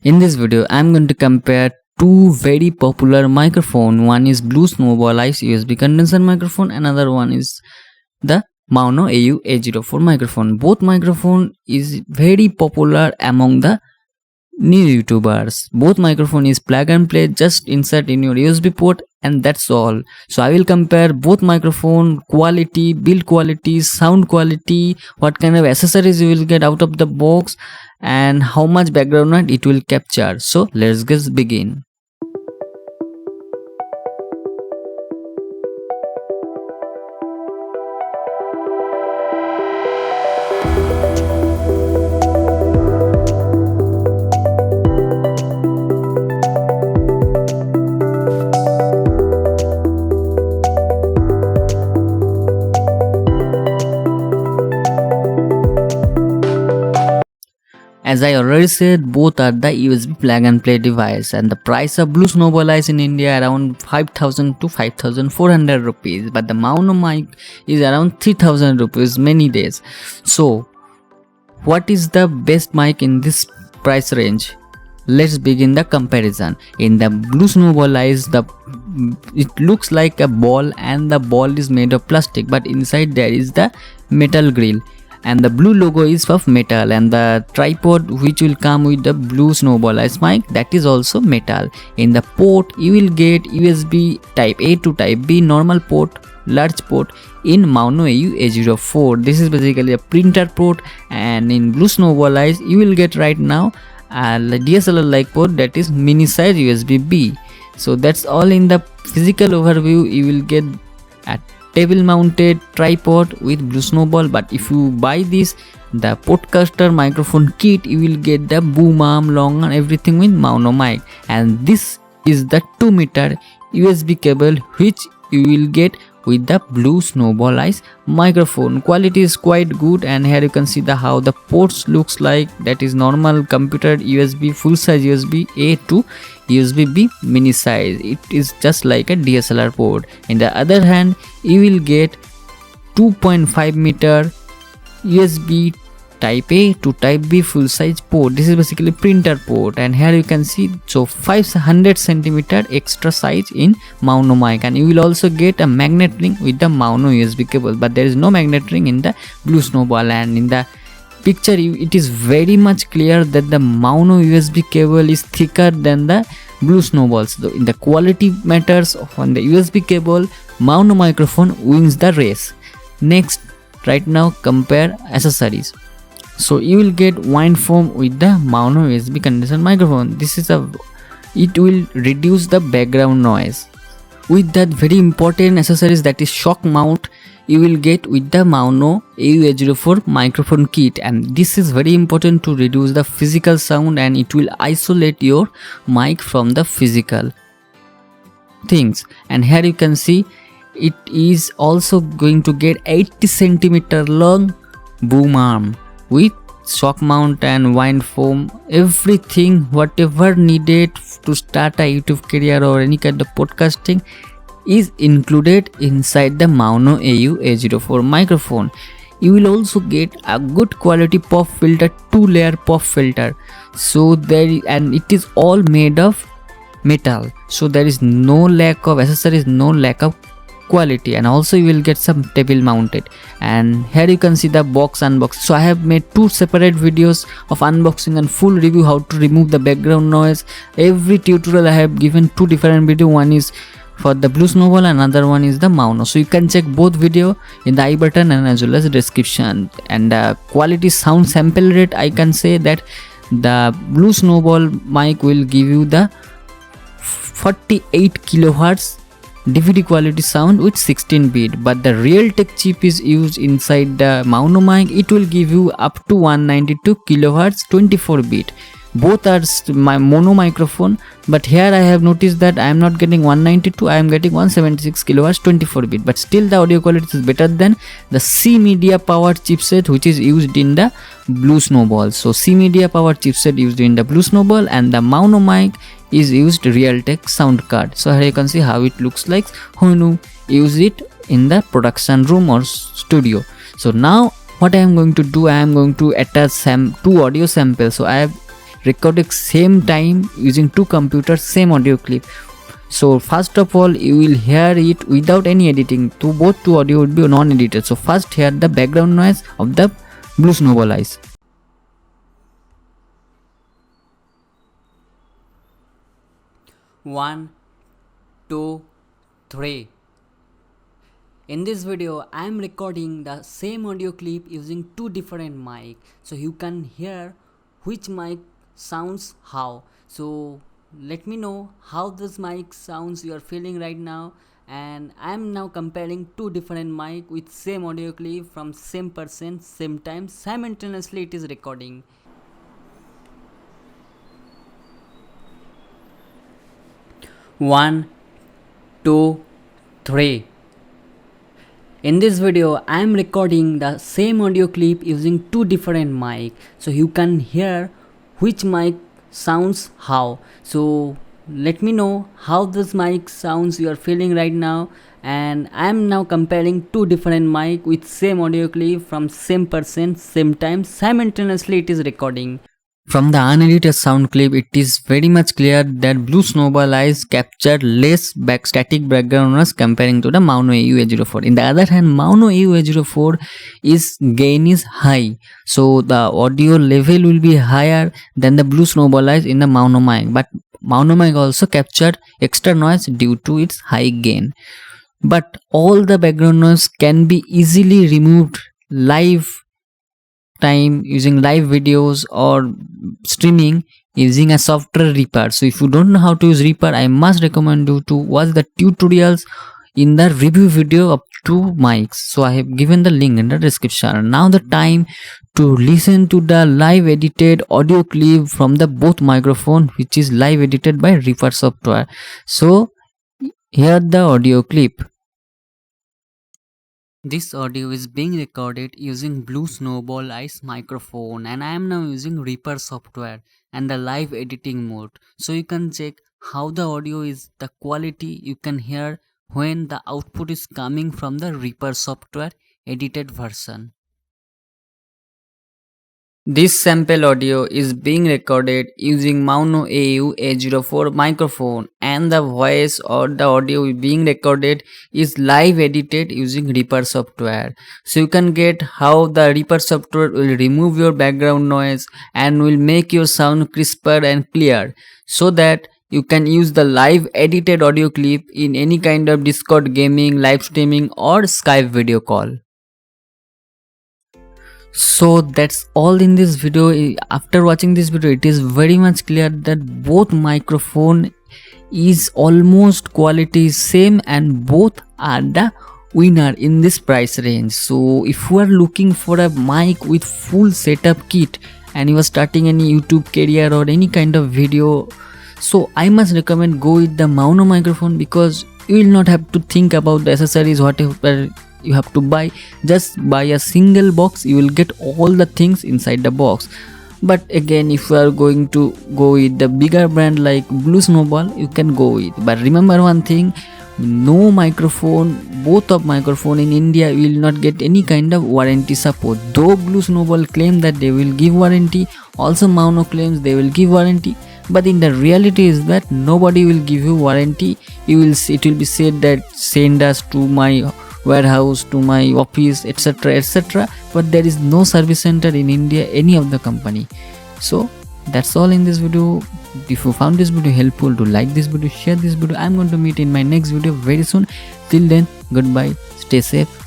In this video, I'm going to compare two very popular microphone. One is Blue Snowball USB condenser microphone, another one is the Maono AU A04 microphone. Both microphone is very popular among the new YouTubers. Both microphone is plug and play, just insert in your USB port and that's all. So I will compare both microphone quality, build quality, sound quality, what kind of accessories you will get out of the box, and how much background noise it will capture. So let's just begin. As I already said, both are the USB plug and play device, and the price of Blue Snowball is in India around 5,000 to 5,400 rupees, but the Maono mic is around 3,000 rupees many days. So what is the best mic in this price range? Let's begin the comparison. In the Blue Snowball it looks like a ball, and the ball is made of plastic, but inside there is the metal grill, and the blue logo is of metal, and the tripod which will come with the Blue Snowball mic, that is also metal. In the port you will get USB type A to type B, normal port, large port in Maono AU A04. This is basically a printer port, and in Blue Snowball you will get right now a DSLR like port, that is mini size USB B. So that's all in the physical overview. You will get a table mounted tripod with Blue Snowball, but if you buy this the podcaster microphone kit, you will get the boom arm, long arm, everything with Maono mic. And this is the 2-meter USB cable which you will get with the Blue Snowball microphone. Quality is quite good, and here you can see how the ports looks like. That is normal computer USB, full size USB A to USB B mini size. It is just like a DSLR port. In the other hand, you will get 2.5 meter USB type A to type B full size port. This is basically printer port, and here you can see 500 centimeter extra size in Maono mic, and you will also get a magnet ring with the Maono USB cable, but there is no magnet ring in the Blue Snowball. And in the picture it is very much clear that the Maono USB cable is thicker than the Blue Snowball. So in the quality matters on the USB cable, Maono microphone wins the race. Next, right now compare accessories. So you will get wind foam with the Maono USB condenser microphone. It will reduce the background noise. With that very important accessories, that is shock mount, you will get with the Maono AU A04 microphone kit, and this is very important to reduce the physical sound, and it will isolate your mic from the physical things. And here you can see it is also going to get 80 centimeter long boom arm with shock mount and wind foam, everything whatever needed to start a YouTube career or any kind of podcasting is included inside the Maono AU A04 microphone. You will also get a good quality pop filter, 2-layer pop filter. So and it is all made of metal, so there is no lack of accessories, no lack of quality. And also you will get some table mounted, and here you can see the box unbox. So I have made 2 separate videos of unboxing and full review how to remove the background noise. Every tutorial I have given 2 different video, one is for the Blue Snowball, another one is the Maono. So you can check both video in the I button and as well as description. And quality sound sample rate, I can say that the Blue Snowball mic will give you the 48 kilohertz DVD quality sound with 16 bit, but the Realtek chip is used inside the Maono mic. It will give you up to 192 kilohertz 24 bit. Both are my mono microphone, but here I have noticed that I am not getting 192, I am getting 176 kilohertz 24 bit, but still the audio quality is better than the C Media powered chipset which is used in the Blue Snowball. So C Media powered chipset used in the Blue Snowball, and the Maono mic is used Realtek sound card. So here you can see how it looks like when you use it in the production room or studio. So now what I am going to do, I am going to attach 2 audio samples. So I have recording same time using two computers, same audio clip. So first of all, you will hear it without any editing. Both two audio would be non-edited. So first hear the background noise of the Blue Snowball eyes. One, two, three. In this video, I am recording the same audio clip using two different mic, so you can hear which mic sounds how. So let me know how this mic sounds you are feeling right now. And I am now comparing two different mic with same audio clip from same person, same time, simultaneously it is recording. One, two, three. In this video, I am recording the same audio clip using two different mic, so you can hear which mic sounds how. So let me know how this mic sounds you are feeling right now. And I am now comparing two different mic with same audio clip from same person, same time, simultaneously it is recording. From the unedited sound clip, it is very much clear that Blue Snowball eyes capture less static background noise comparing to the Maono AU A04. In the other hand, Maono AU A04 gain is high, so the audio level will be higher than the Blue Snowball eyes in the Maono mic. But Maono mic also captured extra noise due to its high gain. But all the background noise can be easily removed live time using live videos or streaming using a software Reaper. So if you don't know how to use Reaper, I must recommend you to watch the tutorials in the review video of two mics. So I have given the link in the description. Now the time to listen to the live edited audio clip from the both microphone, which is live edited by Reaper software. So here the audio clip. This audio is being recorded using Blue Snowball eyes microphone, and I am now using Reaper software and the live editing mode. So you can check how the audio is, the quality you can hear when the output is coming from the Reaper software edited version. This sample audio is being recorded using Maono AU A04 microphone, and the voice or the audio being recorded is live edited using Reaper software. So you can get how the Reaper software will remove your background noise and will make your sound crisper and clear, so that you can use the live edited audio clip in any kind of Discord gaming, live streaming or Skype video call. So that's all in this video. After watching this video, it is very much clear that both microphone is almost quality same and both are the winner in this price range. So if you are looking for a mic with full setup kit and you are starting any YouTube career or any kind of video, so I must recommend go with the Maono microphone, because you will not have to think about the accessories, whatever you have to buy. Just buy a single box, you will get all the things inside the box. But again, if you are going to go with the bigger brand like Blue Snowball, you can go with. But remember one thing, no microphone, both of microphone in India will not get any kind of warranty support. Though Blue Snowball claim that they will give warranty, also Maono claims they will give warranty, but in the reality is that nobody will give you warranty. It will be said that send us to my warehouse, to my office, etc, etc, but there is no service center in India, any of the company. So that's all in this video. If you found this video helpful, do like this video, share this video. I'm going to meet in my next video very soon. Till then, goodbye, stay safe.